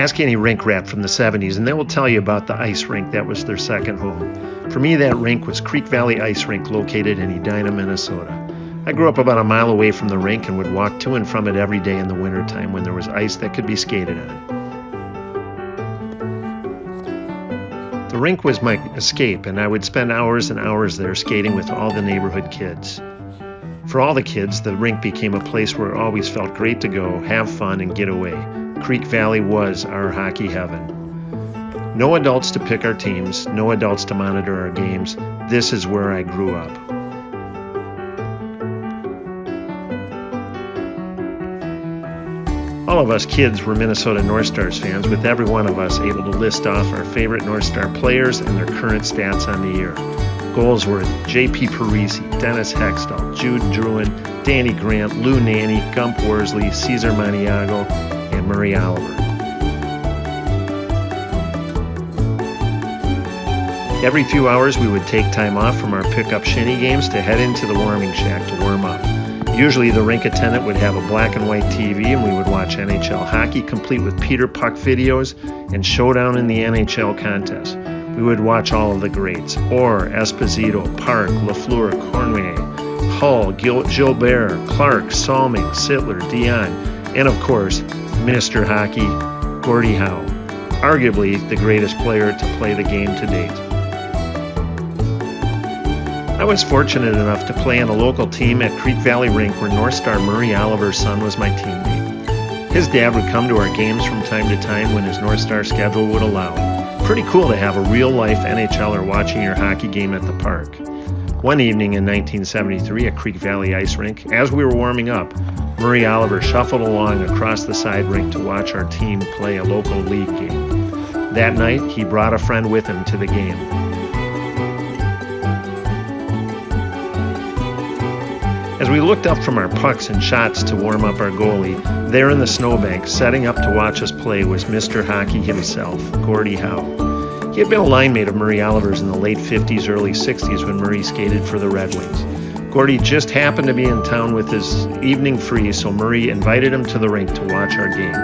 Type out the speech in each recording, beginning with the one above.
Ask any rink rat from the 70s and they will tell you about the ice rink that was their second home. For me, that rink was Creek Valley Ice Rink located in Edina, Minnesota. I grew up about a mile away from the rink and would walk to and from it every day in the wintertime when there was ice that could be skated on. The rink was my escape, and I would spend hours and hours there skating with all the neighborhood kids. For all the kids, the rink became a place where it always felt great to go, have fun, and get away. Creek Valley was our hockey heaven. No adults to pick our teams, no adults to monitor our games. This is where I grew up. All of us kids were Minnesota North Stars fans, with every one of us able to list off our favorite North Star players and their current stats on the year. Goals were J.P. Parisi, Dennis Hextall, Jude Druin, Danny Grant, Lou Nanny, Gump Worsley, Cesar Maniago, and Murray Oliver. Every few hours we would take time off from our pickup shinny games to head into the warming shack to warm up. Usually the rink attendant would have a black and white TV and we would watch NHL hockey complete with Peter Puck videos and Showdown in the NHL contest. We would watch all of the greats: Orr, Esposito, Park, Lafleur, Cormier, Hull, Gilbert, Clark, Salming, Sittler, Dion, and of course, Mr. Hockey, Gordie Howe, arguably the greatest player to play the game to date. I was fortunate enough to play on a local team at Creek Valley Rink where North Star Murray Oliver's son was my teammate. His dad would come to our games from time to time when his North Star schedule would allow. Pretty cool to have a real-life NHLer watching your hockey game at the park. One evening in 1973 at Creek Valley Ice Rink, as we were warming up, Murray Oliver shuffled along across the side rink to watch our team play a local league game. That night, he brought a friend with him to the game. As we looked up from our pucks and shots to warm up our goalie, there in the snowbank, setting up to watch us play, was Mr. Hockey himself, Gordie Howe. He had been a line mate of Murray Oliver's in the late 50s, early 60s when Murray skated for the Red Wings. Gordie just happened to be in town with his evening free, so Murray invited him to the rink to watch our game.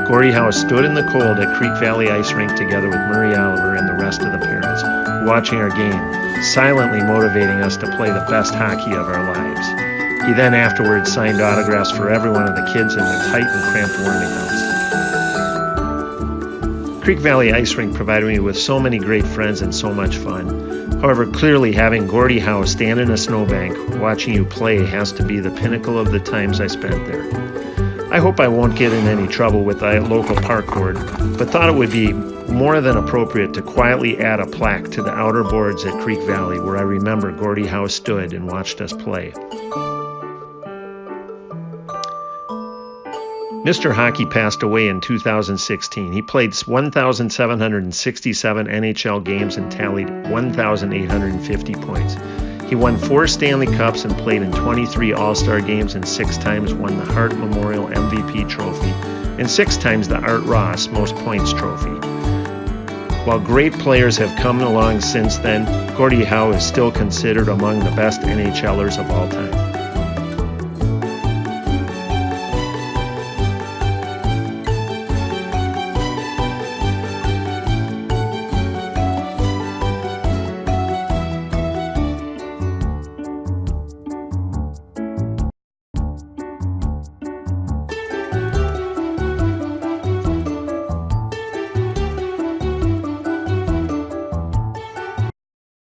Gordie Howe stood in the cold at Creek Valley Ice Rink together with Murray Oliver and the rest of the parents, watching our game, silently motivating us to play the best hockey of our lives. He then afterwards signed autographs for every one of the kids in the tight and cramped warming house. Creek Valley Ice Rink provided me with so many great friends and so much fun. However, clearly having Gordie Howe stand in a snowbank watching you play has to be the pinnacle of the times I spent there. I hope I won't get in any trouble with the local park board, but thought it would be more than appropriate to quietly add a plaque to the outer boards at Creek Valley where I remember Gordie Howe stood and watched us play. Mr. Hockey passed away in 2016. He played 1,767 NHL games and tallied 1,850 points. He won 4 Stanley Cups and played in 23 All-Star games and 6 times won the Hart Memorial MVP Trophy and 6 times the Art Ross Most Points Trophy. While great players have come along since then, Gordie Howe is still considered among the best NHLers of all time.